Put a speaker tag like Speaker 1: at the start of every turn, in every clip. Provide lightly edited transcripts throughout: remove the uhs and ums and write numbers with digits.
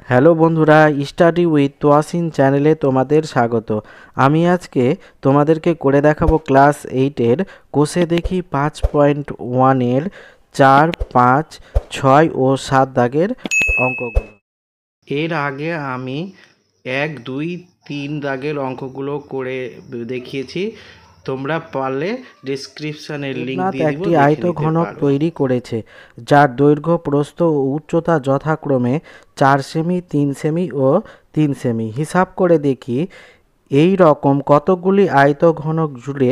Speaker 1: Hello বন্ধুরা, study with Toyasin চ্যানেলে তোমাদের স্বাগত। আমি আজকে তোমাদেরকে করে দেখাবো ক্লাস 8-এর কোষে দেখি 5.1-এর 4, 5, 6 ও 7 দাগের অঙ্কগুলো। এর আগে আমি 1, 2, 3 দাগের অঙ্কগুলো করে দেখিয়েছি। তোমরা পারলে ডেসক্রিপশনের লিংক দিয়ে দিব,
Speaker 2: একটি আয়তঘনক তৈরি করেছে যার দৈর্ঘ্য, প্রস্থ ও উচ্চতা যথাক্রমে 4 সেমি, 3 সেমি ও 3 সেমি। হিসাব করে দেখি এই রকম কতগুলি আয়তঘনক জুড়ে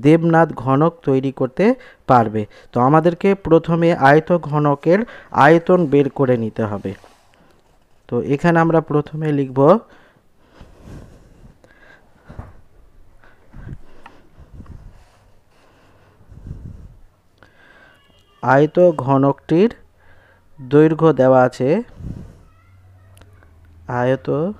Speaker 2: দেবনাথ ঘনক তৈরি করতে পারবে। তো আমাদেরকে প্রথমে আয়তঘনকের আয়তন বের করে নিতে হবে। তো এখানে আমরা প্রথমে লিখব আয়তঘনকটির দৈর্ঘ্য দেওয়া আছে, আয়তঘনকটির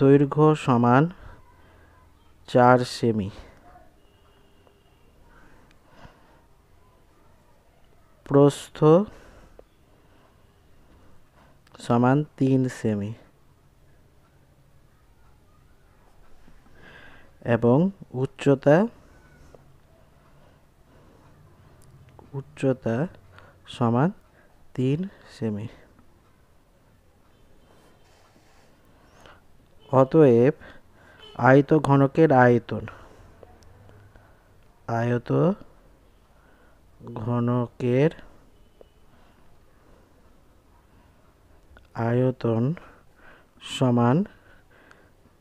Speaker 2: দৈর্ঘ্য সমান 4 সেমি, প্রস্থ সমান 3 সেমি এবং উচ্চতা সমান 3 সেমি। অতএব আয়তঘনকের আয়তন সমান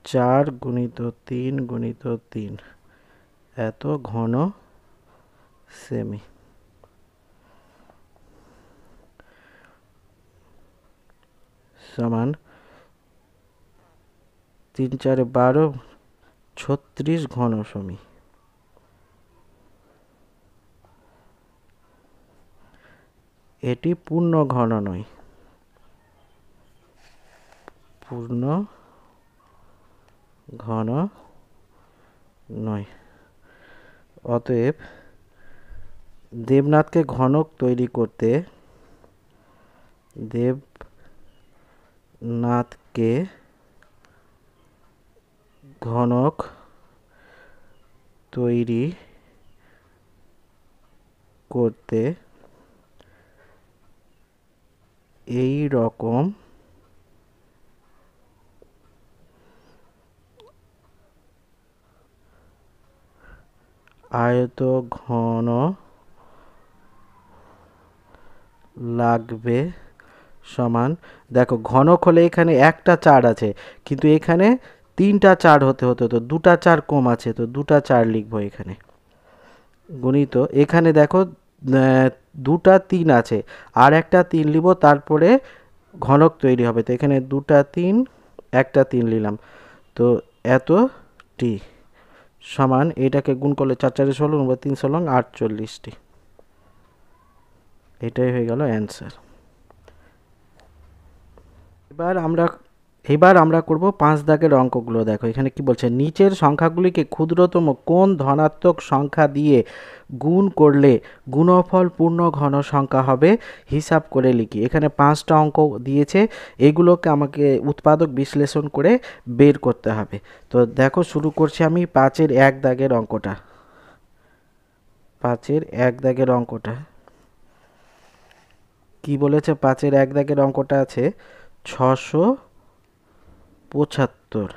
Speaker 2: 4 গুণিত 3 গুণিত 3 এত ঘন সেমি। সমান 3, 4, 12, 36 ঘন সেমি। এটি পূর্ণ ঘন নয়। অতএব দেবনাথকে ঘনক তৈরি করতে এই রকম আয়তঘন লাগবে। সমান, দেখো ঘনক হলে এখানে একটা 4 আছে, কিন্তু এখানে 3টা 4 হতে হতো, তো 2টা 4 কম আছে, তো 2টা 4 লিখবো এখানে। গুণিত এখানে দেখো 2টা 3 আছে, আর একটা 3 লিখব, তারপরে ঘনক তৈরি হবে। তো এখানে 2টা 3, একটা 3 নিলাম, তো এত টি সমান, এটাকে গুণ করলে 4 4 16 বা 3 16 48টি। এটাই হয়ে গেল অ্যান্সার। এবার আমরা করব 5 দাগের অঙ্কগুলো। দেখো এখানে কি বলছে, নিচের সংখ্যাগুলিকে ক্ষুদ্রতম কোন ধনাত্মক সংখ্যা দিয়ে গুণ করলে গুণফল পূর্ণ ঘন সংখ্যা হবে, হিসাব করে লিখি। এখানে 5টা অঙ্ক দিয়েছে, এগুলোকে আমাকে উৎপাদক বিশ্লেষণ করে বের করতে হবে। তো দেখো শুরু করছি আমি 5-এর 1 দাগের অঙ্কটা। 5-এর 1 দাগের অঙ্কটা কি বলেছে? 5-এর 1 দাগের অঙ্কটা আছে 675।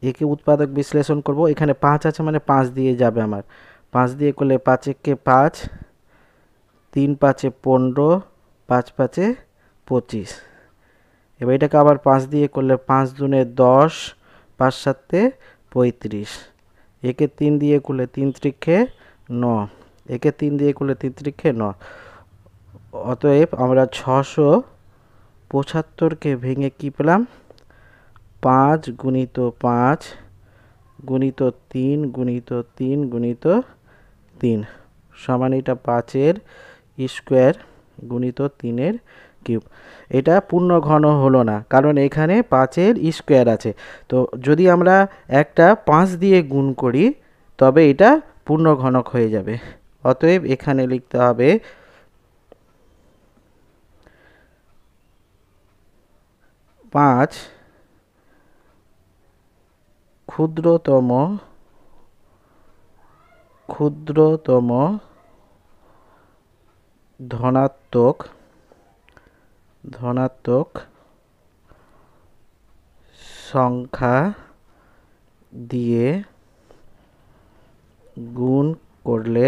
Speaker 2: একে উৎপাদক বিশ্লেষণ করব। এখানে 5 আছে মানে 5 দিয়ে যাবে আমার। 5 দিয়ে করলে 5 একে 5, 3 5-এ 15, 5 5-এ 25। এবার এটাকে আবার 5 দিয়ে করলে 5 দুনে 10, 5 7-এ 35। একে 3 দিয়ে করলে 3 3-এ 9, একে 3 দিয়ে করলে 3 3-এ 9। অতএব আমরা 675কে ভেঙে কি পেলাম? 5 গুণিত 5 গুণিত 3 গুণিত 3 গুণিত 3 সমান, এটা 5-এর স্কোয়ার গুণিত 3-এর কিউব। এটা পূর্ণ ঘন হলো না, কারণ এখানে 5-এর স্কোয়ার আছে। তো যদি আমরা একটা 5 দিয়ে গুণ করি তবে এটা পূর্ণ ঘনক হয়ে যাবে। অতএব এখানে লিখতে হবে 5 ক্ষুদ্রতম ধনাত্মক সংখ্যা দিয়ে গুণ করলে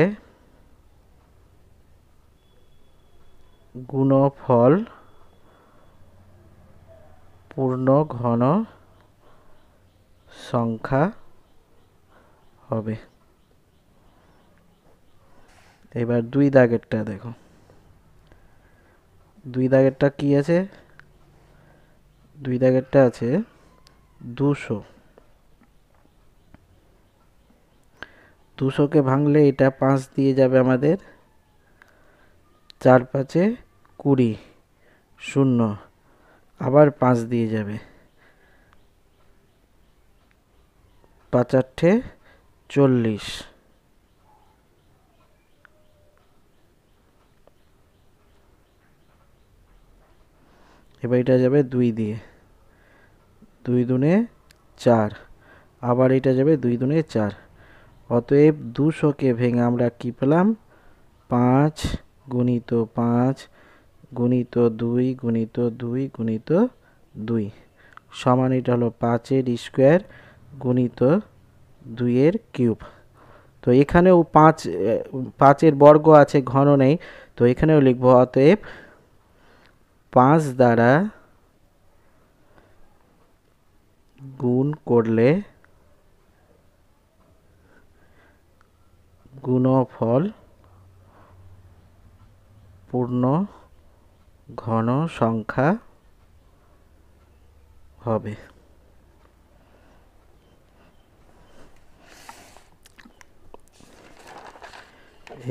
Speaker 2: গুণফল পূর্ণ ঘন সংখ্যা হবে। এবার 2 দাগেরটা দেখো। 2 দাগেরটা কি আছে? 2 দাগেরটা আছে 200। 200কে ভাঙলে এটা 5 দিয়ে যাবে আমাদের, 4 5 20, 0 আবার 5 দিয়ে যাবে, 5 8 40। এবার এটা যাবে 2 দিয়ে, 2 দুনে 4, আবার এটা যাবে 2 দুনে 4। অতএব 200কে ভেঙে আমরা কি পেলাম? 5 গুণিত 5 গুণিত 2 গুণিত 2 গুণিত 2 সমান, এটা হলো 5 এর স্কোয়ার গুণিত 2 এর কিউব। তো এখানেও 5 এর বর্গ আছে, ঘন নেই, তো এখানেও লিখব অতএব 5 দ্বারা গুণ করলে গুণফল পূর্ণ ঘন সংখ্যা হবে।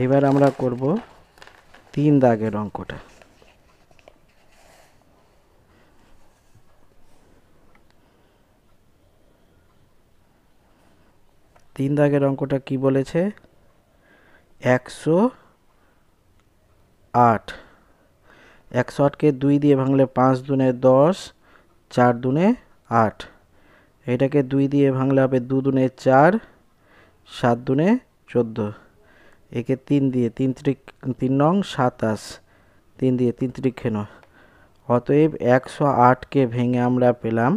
Speaker 2: এবার আমরা করব 3 দাগের অঙ্কটা। 3 দাগের অঙ্কটা কি বলেছে? 108। 108কে 2 দিয়ে ভাঙলে 5 দুনে 10, 4 দুনে 8। এটাকে 2 দিয়ে ভাঙলে হবে 2 দুনে 4, 7 দুনে 14। একে 3 দিয়ে 3 নং 27, 3 দিয়ে 3 ত্রিকে 9। অতএব 108কে ভেঙে আমরা পেলাম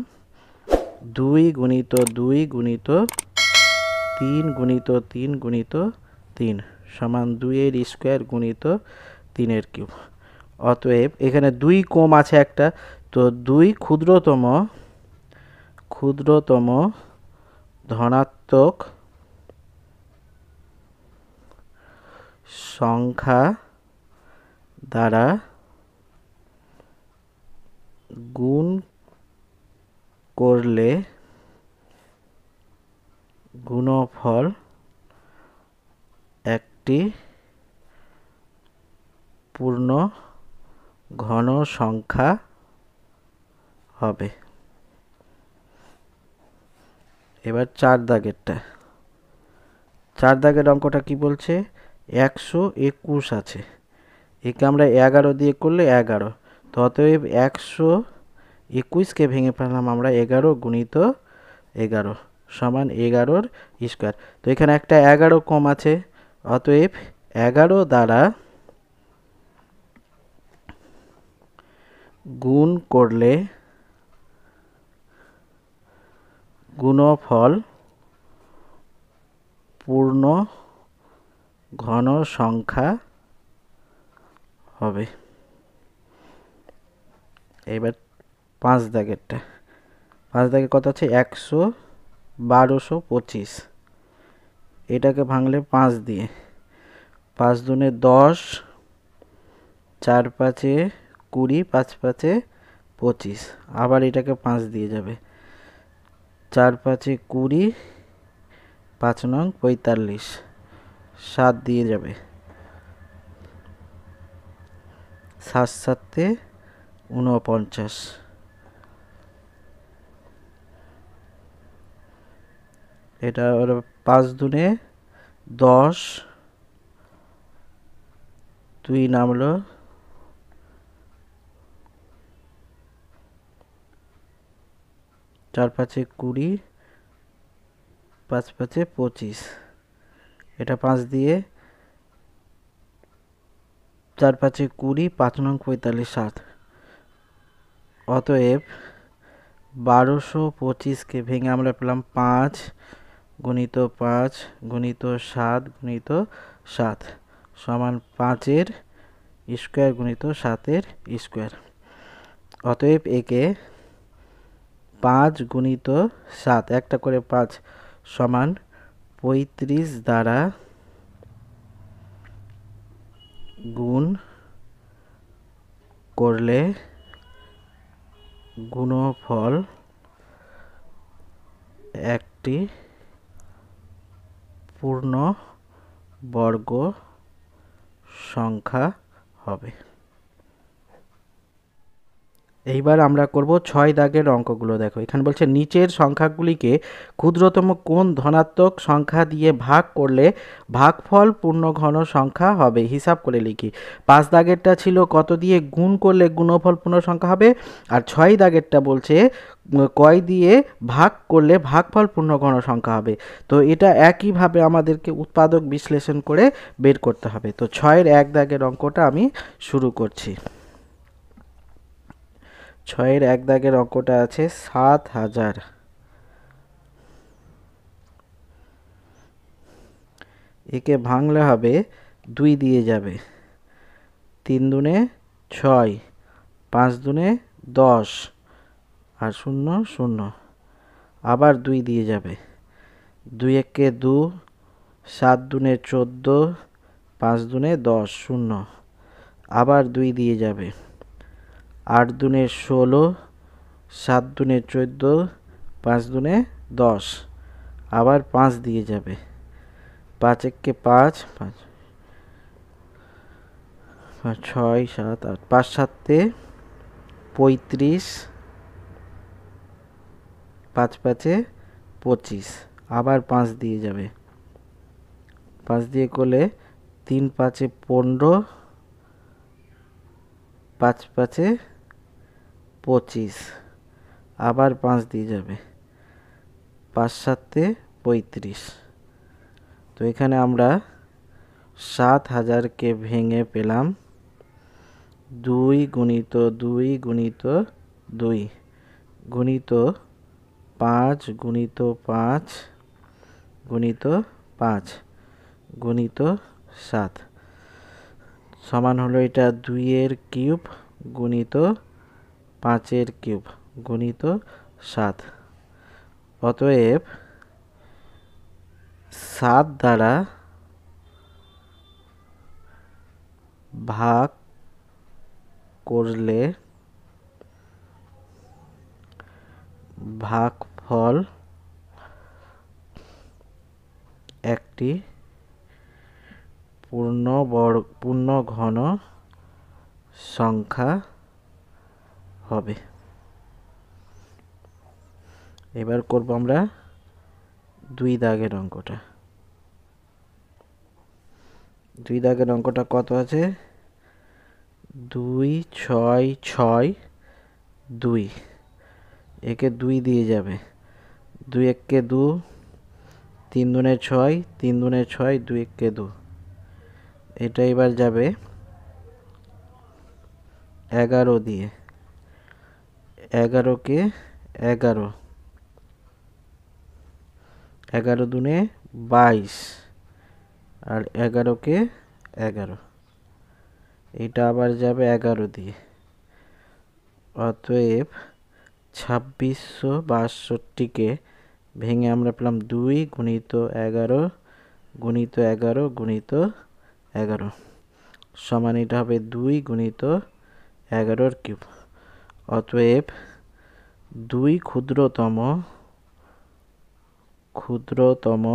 Speaker 2: 2 গুণিত 2 গুণিত 3 গুণিত 3 গুণিত 3 সমান 2 এর স্কোয়ার গুণিত 3 এর কিউব। অতএব এখানে 2 কম আছে একটা, তো 2 ক্ষুদ্রতম ধনাত্মক সংখ্যা দ্বারা গুণ করলে গুণফল একটি পূর্ণ ঘন সংখ্যা হবে। এবার 4 দাগেরটা। 4 দাগের অঙ্কটা কি বলছে? 121 আছে, একে আমরা 11 দিয়ে করলে 11, তো অতএব 121কে ভেঙে পেলাম আমরা 11 গুণিত 11 সমান 11 স্কোয়ার। তো এখানে একটা 11 কম আছে, অতএব 11 দ্বারা গুণ করলে গুণফল পূর্ণ ঘন সংখ্যা হবে। এবার 5 দাগেরটা। 5 দাগে কত আছে? 1225। এটাকে ভাঙলে 5 দিয়ে, 5 দুনে 10, 4 5 20, 5 5 25, আবার এটাকে 5 দিয়ে যাবে, 4 5 20, 5 নং 45, 7 দিয়ে যাবে, 7 7 49। এটা 5 দুনে 10, 2 নামলো, 4 5 20, 5 5 25, এটা 5 দিয়ে 4 5 20, 5 নং 45 7। অতএব 1225কে ভেঙে আমরা পেলাম 5 গুণিত 5 গুণিত 7 গুণিত 7 সমান 5-এর স্কোয়ার গুণিত 7-এর স্কোয়ার। অতএব একে 5 গুণিত 7, একটা করে 5 সমান 35 দ্বারা গুণ করলে গুণফল একটি পূর্ণ বর্গ সংখ্যা হবে। এইবার আমরা করব 6 দাগের অঙ্কগুলো। দেখো এখানে বলছে নিচের সংখ্যাগুলিকে ক্ষুদ্রতম কোন ধনাত্মক সংখ্যা দিয়ে ভাগ করলে ভাগফল পূর্ণ ঘন সংখ্যা হবে, হিসাব করে লিখি। 5 দাগেরটা ছিল কত দিয়ে গুণ করলে গুণফল পূর্ণ সংখ্যা হবে, আর 6 দাগেরটা বলছে কয় দিয়ে ভাগ করলে ভাগফল পূর্ণ ঘন সংখ্যা হবে। তো এটা একইভাবে আমাদেরকে উৎপাদক বিশ্লেষণ করে বের করতে হবে। তো 6-এর 1 দাগের অঙ্কটা আমি শুরু করছি। 6-এর 1 দাগের অঙ্কটা আছে 7000। একে ভাঙলে হবে 2 দিয়ে যাবে, 3 দুনে 6, 5 দুনে 10, আর 0 0, আবার 2 দিয়ে যাবে, 2 একে 2, 7 দুনে 14, 5 দুনে 10 0, আবার 2 দিয়ে যাবে, 8 দুনে 16, 7 দুনে 14, 5 দুনে 10, আবার 5 দিয়ে যাবে, 5 একে 5, 5 6 7 8, 5 7 35, 5 5 25, আবার 5 দিয়ে যাবে, 5 দিয়ে করলে 3 5 15, 5 5 25, আবার 5 দিয়ে যাবে, 5 7 35। তো এখানে আমরা 7000কে ভেঙে পেলাম 2 গুণিত 2 গুণিত 2 গুণিত 5 গুণিত 5 গুণিত 5 গুণিত 7 সমান হলো এটা 2-এর কিউব গুণিত 5-এর কিউব গুণিত 7। অতএব 7 দ্বারা ভাগ করলে ভাগফল একটি পূর্ণ ঘন সংখ্যা হবে। এবার করব আমরা 2 দাগের অঙ্কটা। 2 দাগের অঙ্কটা কত আছে, 2 6 6 2, একে 2 দিয়ে যাবে, 2 একে 2, 3 দুনে 6, 3 দুনে 6, 2 একে 2, এটা এবার যাবে 11 দিয়ে, 11 কে 11, 11 দুনে 22, আর 11 কে 11, এটা আবার যাবে 11 দিয়ে। অতএব 2662কে ভেঙে আমরা পেলাম 2 গুণিত 11 গুণিত 11 গুণিত 11 সমান এটা হবে 2 গুণিত 11-র কিউব। অতএব 2 ক্ষুদ্রতম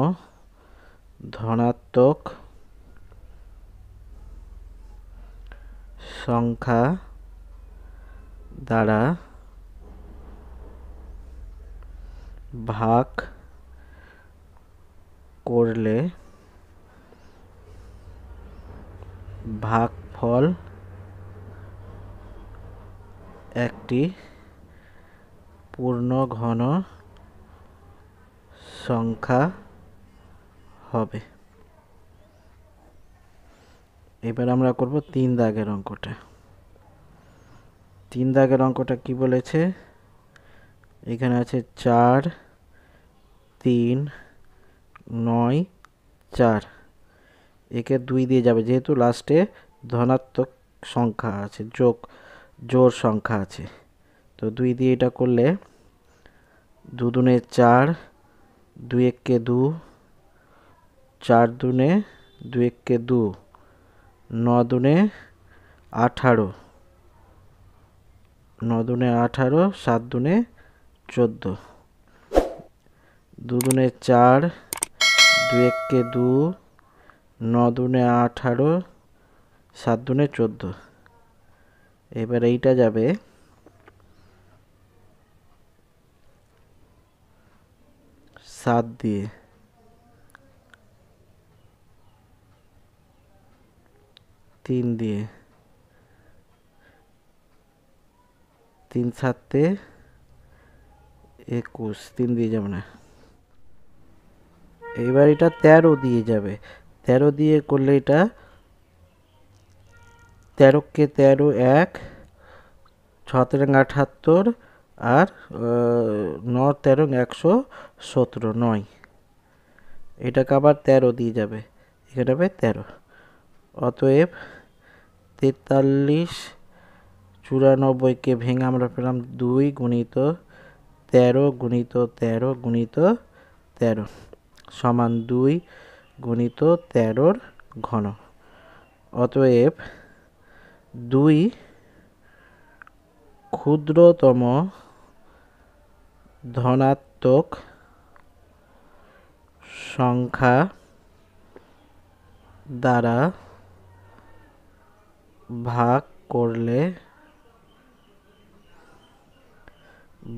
Speaker 2: ধনাত্মক সংখ্যা দ্বারা ভাগ করলে ভাগফল একটি পূর্ণ ঘন সংখ্যা হবে। এবার আমরা করব 3 দাগের অঙ্কটা। 3 দাগের অঙ্কটা কি বলেছে? এখানে আছে 4 3 9 4, একে 2 দিয়ে যাবে যেহেতু লাস্টে ধনাত্মক সংখ্যা আছে, জোড় সংখ্যা আছে। তো 2 দিয়ে এটা করলে 2 দুনে 4, 2 একে 2, 4 দুনে 2 একে 2, 9 দুনে 18, 9 দুনে 18, 7 দুনে 14, 2 দুনে 4, 2 একে 2, 9 দুনে 18, 7 দুনে 14। এবার এইটা যাবে 7 দিয়ে, 3 দিয়ে, 3 7 21, 3 দিয়ে যাবে না। এবার এটা 13 দিয়ে যাবে, 13 দিয়ে করলে এটা 13 কে 13 1, 6 13 78, আর 9 13 117 9, এটাকে আবার 13 দিয়ে যাবে, এখানে হবে 13। অতএব 43 94 কে ভেঙে আমরা পেলাম 2 গুণিত 13 গুণিত 13 গুণিত 13 সমান 2 গুণিত 13 ঘন। অতএব 2 ক্ষুদ্রতম ধনাত্মক সংখ্যা দ্বারা ভাগ করলে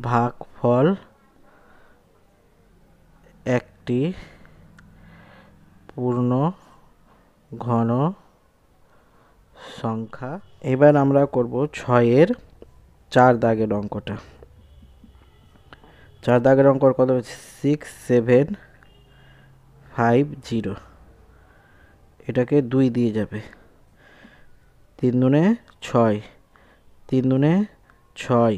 Speaker 2: ভাগফল একটি পূর্ণ ঘন সংখ্যা। এবার আমরা করব 6-এর 4 দাগের অঙ্কটা। 4 দাগের অঙ্ক কত হচ্ছে? 6 7 5 0, এটাকে 2 দিয়ে যাবে, 3 দুনে 6, 3 দুনে 6,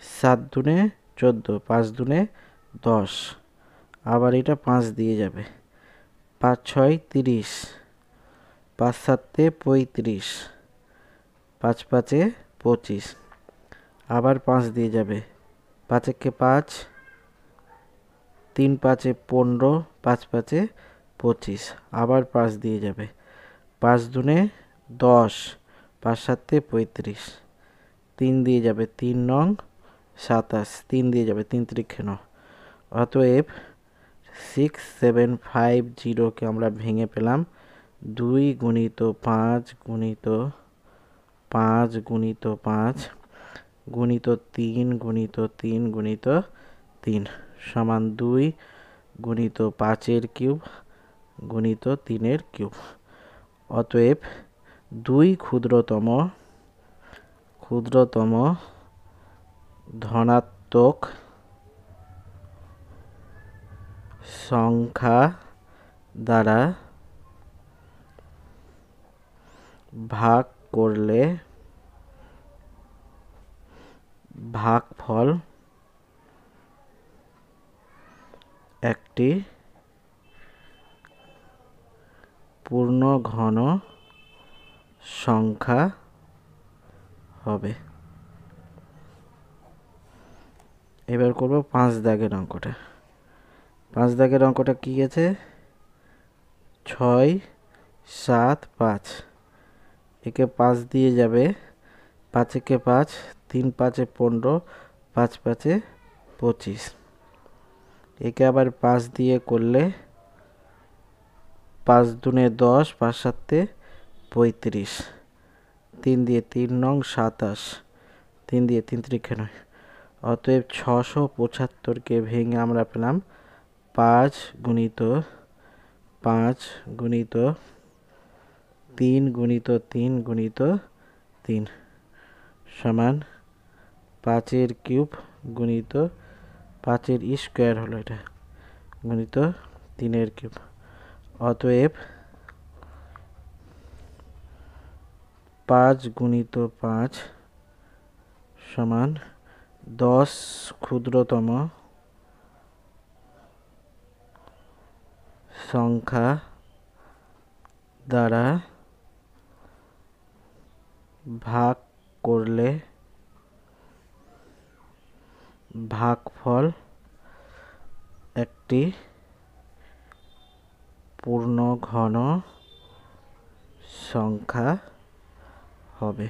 Speaker 2: 7 দুনে 14, 5 দুনে 10, আবার এটা 5 দিয়ে যাবে, 5 6 30, 5 7 35, 5 5 25, আবার 5 দিয়ে যাবে, 5 একে 5, 3 5 15, 5 5 25, আবার 5 দিয়ে যাবে, 5 দুনে 10, 5 7 35, 3 দিয়ে যাবে, 3 নং 27, 3 দিয়ে যাবে, 3 3 9। অতএব 6 7 5 0 কে আমরা ভেঙে পেলাম 2 গুণিত 5 গুণিত 5 গুণিত 5 গুণিত 3 গুণিত 3 গুণিত 3 সমান 2 গুণিত 5-এর কিউব গুণিত 3-এর কিউব। অতএব 2 ক্ষুদ্রতম ধনাত্মক সংখ্যা দ্বারা ভাগ করলে ভাগফল একটি পূর্ণ ঘন সংখ্যা হবে। এবার করব 5 দাগের অঙ্কটা। 5 দাগের অঙ্কটা কি আছে? 6 7 5, একে 5 দিয়ে যাবে, 5 একে 5, 3 5 15, 5 5 25, একে আবার 5 দিয়ে করলে 5 দুনে 10, 5 7 35, 3 দিয়ে 3 নং 27, 3 দিয়ে 3 3 9। অতএব 675 কে ভেঙে আমরা পেলাম 5 গুণিত 5 গুণিত 3 গুণিত 3 গুণিত 3 সমান 5 এর কিউব গুণিত 5 এর স্কয়ার হলো এটা গুণিত 3 এর কিউব। অতএব 5 গুণিত 5 সমান 10 ক্ষুদ্রতম সংখ্যা দ্বারা ভাগ করলে ভাগফল একটি পূর্ণ ঘন সংখ্যা হবে।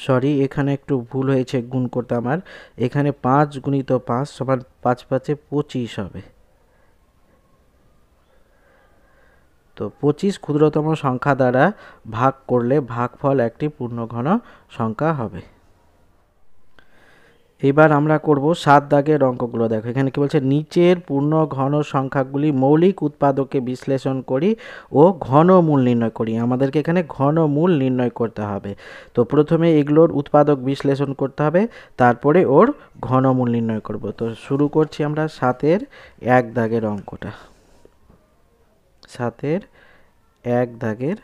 Speaker 2: সরি, এখানে একটু ভুল হয়েছে গুণ করতে আমার। এখানে 5 গুণিত 5 সমান 5 5 25 হবে। তো 25 ক্ষুদ্রতম সংখ্যা দ্বারা ভাগ করলে ভাগফল একটি পূর্ণঘন সংখ্যা হবে। এবার আমরা করব 7 দাগের অঙ্কগুলো। দেখো এখানে কি বলছে, নিচের পূর্ণ ঘন সংখ্যাগুলি মৌলিক উৎপাদকে বিশ্লেষণ করি ও ঘনমূল নির্ণয় করি। আমাদেরকে এখানে ঘনমূল নির্ণয় করতে হবে। তো প্রথমে এগুলোর উৎপাদক বিশ্লেষণ করতে হবে, তারপরে ওর ঘনমূল নির্ণয় করব। তো শুরু করছি আমরা 7-এর 1 দাগের অঙ্কটা। 7-এর 1 দাগের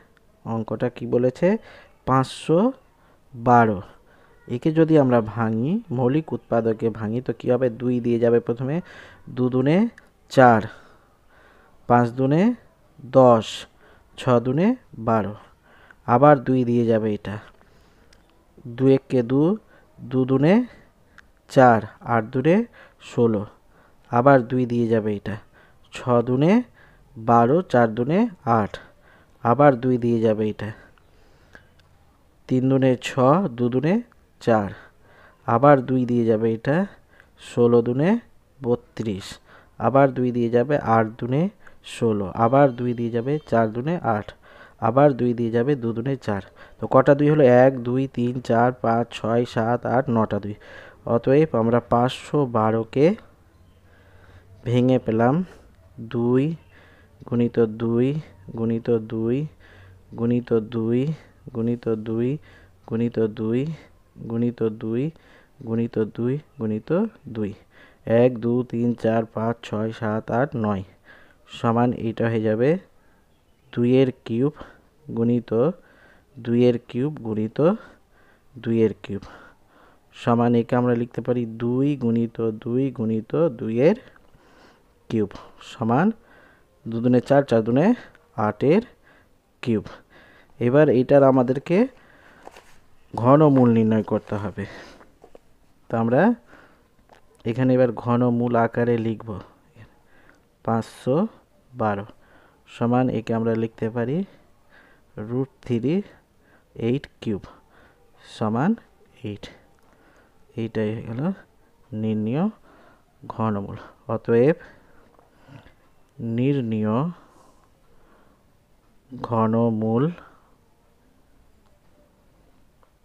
Speaker 2: অঙ্কটা কি বলেছে, 512। একে যদি আমরা ভাঙি, মৌলিক উৎপাদকে ভাঙি, তো কী হবে, 2 দিয়ে যাবে প্রথমে, 2 দুনে 4, 5 দুনে 10, 6 দুনে 12, আবার 2 দিয়ে যাবে এটা, 2 একে 2, 2 দুনে 4, 8 দুনে 16, আবার 2 দিয়ে যাবে এটা, 6 দুনে 12, 4 দুনে 8, আবার 2 দিয়ে যাবে এটা, 3 দুনে 6, 2 দুনে 4, আবার 2 দিয়ে যাবে এটা, 16 দুনে 32, আবার 2 দিয়ে যাবে 8 দুনে 16, আবার 2 দিয়ে যাবে 4 দুনে 8, আবার 2 দিয়ে যাবে 2 দুনে 4। তো কটা 2 হলো, 1 2 3 4 5 6 7 8 9টা 2। অতএব আমরা 512কে ভেঙে পেলাম 2 গুণিত 2 গুণিত 2 গুণিত 2 গুণিত 2 গুণিত 2 গুণিত 2 গুণিত 2 গুণিত 2, 1 2 3 4 5 6 7 8 9 সমান এইটা হয়ে যাবে 2 এর কিউব গুণিত 2 এর কিউব গুণিত 2 এর কিউব সমান, একে আমরা লিখতে পারি 2 গুণিত 2 গুণিত 2 এর কিউব সমান 2 দুনে 4, 4 দুনে 8 এর কিউব। এবার এইটার আমাদেরকে ঘনমূল নির্ণয় করতে হবে। তো আমরা এখানে এবার ঘনমূল আকারে লিখব, 512 সমান, একে আমরা লিখতে পারি √3 8 কিউব সমান 8। এইটাই হয়ে গেল নির্ণীয় ঘনমূল। অতএব নির্ণীয়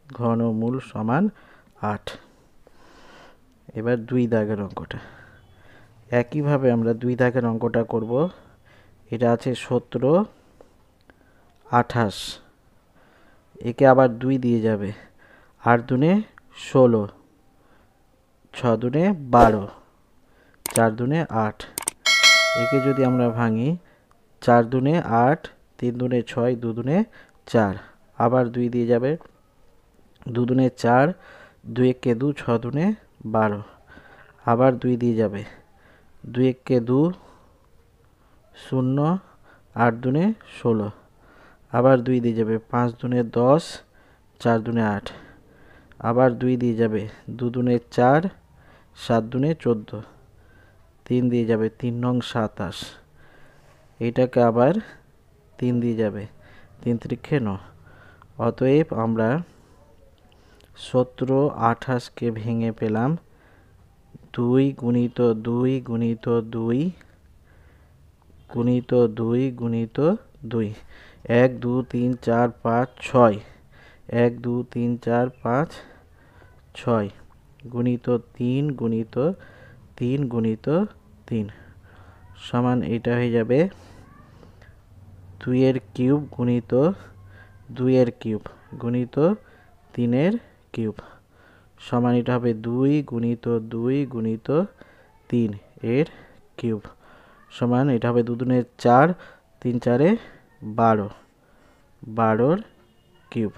Speaker 2: ঘনমূল সমান 8। এবার 2 দাগের অঙ্কটা একইভাবে আমরা 2 দাগের অঙ্কটা করব। এটা আছে 17 28, একে আবার 2 দিয়ে যাবে, 8 দুনে 16, 6 দুনে 12, 4 দুনে 8, একে যদি আমরা ভাঙি, 4 দুনে 8, 3 দুনে 6, 2 দুনে 4, আবার 2 দিয়ে যাবে, 2 দুনে 4, 2 একে 2, 6 দুনে 12, আবার 2 দিয়ে যাবে, 2 একে 2 0, 8 দুনে 16, আবার 2 দিয়ে যাবে, 5 দুনে 10, 4 দুনে 8, আবার 2 দিয়ে যাবে, 2 দুনে 4, 7 দুনে 14, 3 দিয়ে যাবে, 3 নং 27, এইটাকে আবার 3 দিয়ে যাবে, 3 ত্রিকে 9। অতএব আমরা 17 28কে ভেঙে পেলাম 2 গুণিত 2 গুণিত 2 গুণিত 2 গুণিত 2, 1 2 3 4 5 6, 1 2 3 4 5 6 গুণিত 3 গুণিত 3 গুণিত 3 সমান, এটা হয়ে যাবে 2 এর কিউব গুণিত 2 এর কিউব গুণিত 3-এর কিউব সমান এটা হবে 2 গুণিত 2 গুণিত 3 এর কিউব সমান এটা হবে 2 দুগুণে 4 3 4-এ 12 12-র কিউব।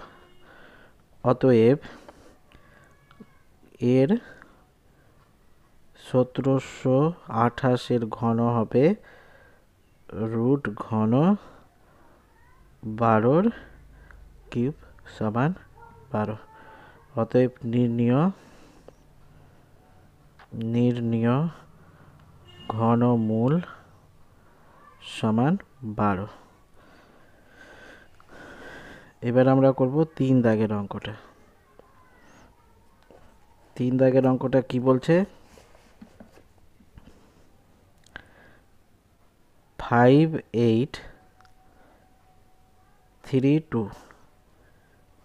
Speaker 2: অতএব এর 1728-এর ঘন হবে রুট ঘন 12-র কিউব সমান 12। অতএব নির্ণীয় ঘনমূল সমান 12। এবার আমরা করব 3 দাগের অঙ্কটা। 3 দাগের অঙ্কটা কি বলছে? 5 8 3 2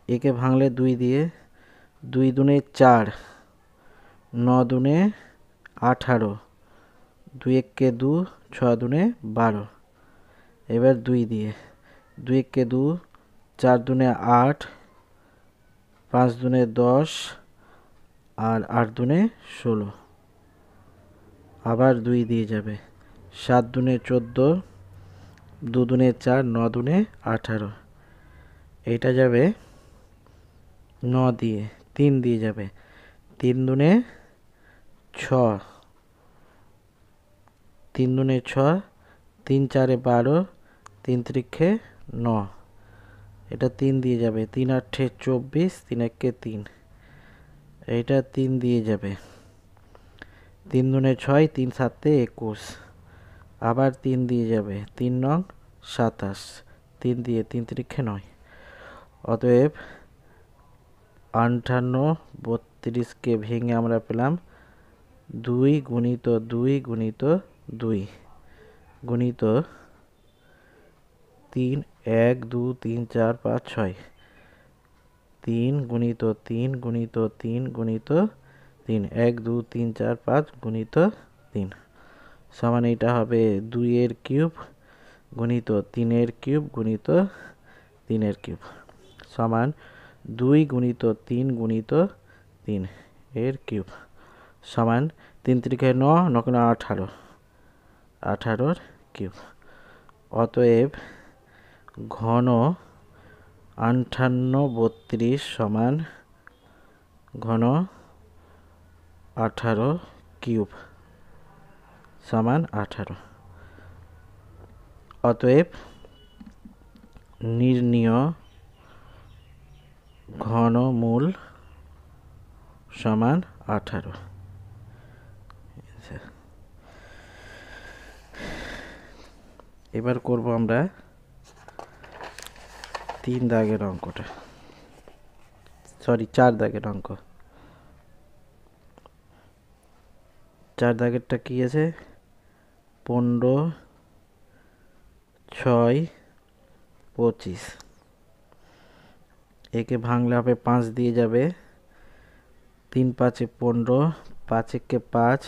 Speaker 2: একে ভাঙলে 2 দিয়ে 2 দুনে 4 9 দুনে 18 2 একে 2 6 দুনে 12 এবার 2 দিয়ে 2 একে 2 4 দুনে 8 5 দুনে 10 আর 8 দুনে 16 আবার 2 দিয়ে যাবে 7 দুনে 14 2 দুনে 4 9 দুনে 18 এইটা যাবে 9 দিয়ে 3 দিয়ে যাবে 3 দুনে 6 3 দুনে 6 3 4-এ 12 3 3-এ 9 এটা 3 দিয়ে যাবে 3 8-এ 24 3 1-এ 3 এইটা 3 দিয়ে যাবে 3 দুনে 6 3 7-এ 21 আবার 3 দিয়ে যাবে 3 নং 27 3 দিয়ে 3 3-এ 9 অতএব 58 32-কে ভেঙে আমরা পেলাম 2 গুণিত 2 গুণিত 2 গুণিত 3 1 2 3 4 5 6 3 গুণিত 3 গুণিত 3 গুণিত 3 1 2 3 4 5 গুণিত 3 সমান এটা হবে 2 এর কিউব গুণিত 3 এর কিউব গুণিত 3 এর কিউব সমান 2 গুণিত 3 গুণিত 3 এর কিউব সমান 3 3-এ 9 9 18 18-র কিউব। অতএব ঘন 58 32 সমান ঘন 18 কিউব সমান 18। অতএব নির্ণীয় ঘনমূল সমান 18। এবার করব আমরা 3 দাগের অঙ্কটা, সরি 4 দাগের অঙ্ক। 4 দাগেরটা কি আছে? 15 6 25 একে ভাঙলে হবে 5 দিয়ে যাবে 3 5-এ 15 5 একে 5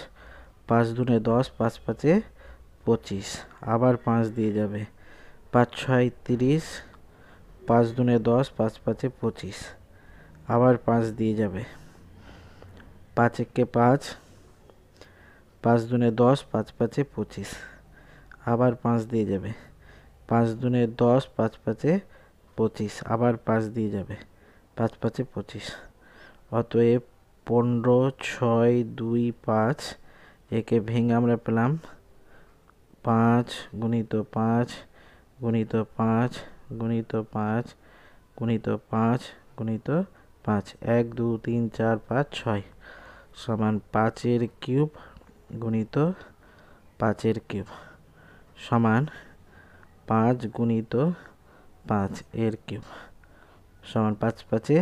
Speaker 2: 5 দুনে 10 5 5-এ 25 আবার 5 দিয়ে যাবে 5 6 30 5 দুনে 10 5 5-এ 25 আবার 5 দিয়ে যাবে 5 একে 5 5 দুনে 10 5 5-এ 25 আবার 5 দিয়ে যাবে 5 দুনে 10 5 5-এ 25 আবার 5 দিয়ে যাবে 5 5-এ 25। অতএব 15 6 2 5 একে ভেঙে আমরা পেলাম 5 গুণিত 5 গুণিত 5 গুণিত 5 গুণিত 5 গুণিত 5 1 2 3 4 5 6 সমান 5-এর কিউব গুণিত 5-এর কিউব সমান 5 গুণিত 5-এর কিউব সমান 5 5-এ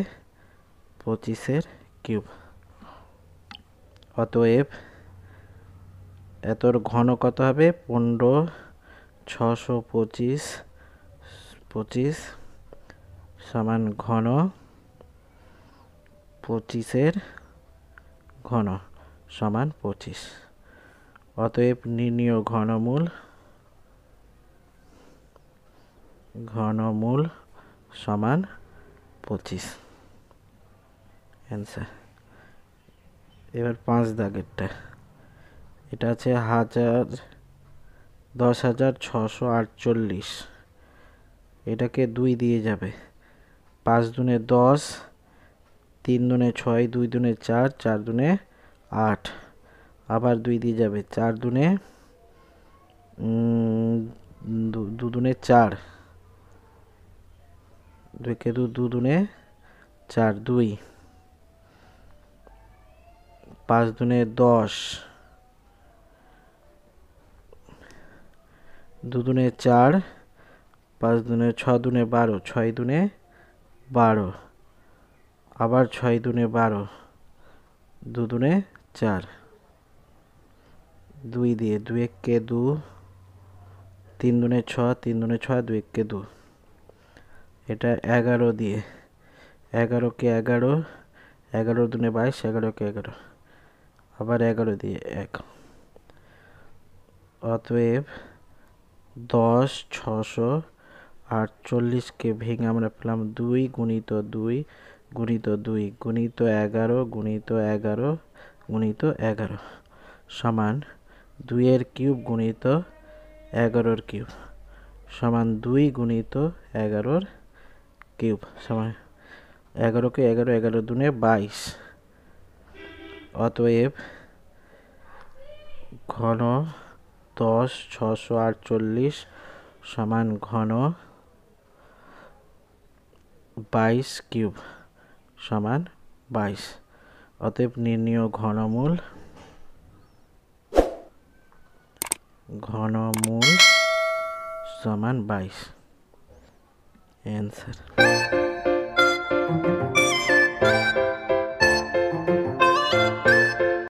Speaker 2: 25-এর কিউব। অতএব এতর ঘন কত হবে? 15 625 25 সমান ঘন 25-এর ঘন সমান 25। অতএব নির্ণীয় ঘনমূল ঘনমূল সমান 25 অ্যান্সার। এবার 5 দাগেরটা, এটা আছে 10,648, এটাকে 2 দিয়ে যাবে, 5 দুনে 10, 3 দুনে 6, 2 দুনে 4, 4 দুনে 8, আবার 2 দিয়ে যাবে, 4 দুনে 2 দুনে 4, 2 কে 2 দুনে 4, 2, 5 দুনে 10, 2 দুনে 4, 5 দুনে 6 দুনে 12, 6 দুনে 12, আবার 6 দুনে 12, 2 দুনে 4, 2 দিয়ে 2 কে 2, 3 দুনে 6, 3 দুনে 6, 2 কে 2, এটা 11 দিয়ে, 11 কে 11, 11 দুনে 22, 11 কে 11, আবার 11 দিয়ে 1, অতএব 10,648 কে ভেঙে আমরা পেলাম 2 গুণিত 2 গুণিত 2 গুণিত 11 গুণিত 11 গুণিত 11 সমান 2 এর কিউব গুণিত 11 কিউব সমান 2 গুণিত 11 কিউব সমান 11 কে 11, 11 দুনে 22, অতএব ঘন 10,648 সমান ঘন 22 কিউব সমান 22, অতএব নির্ণীয় ঘনমূল সমান 22 অ্যান্সার।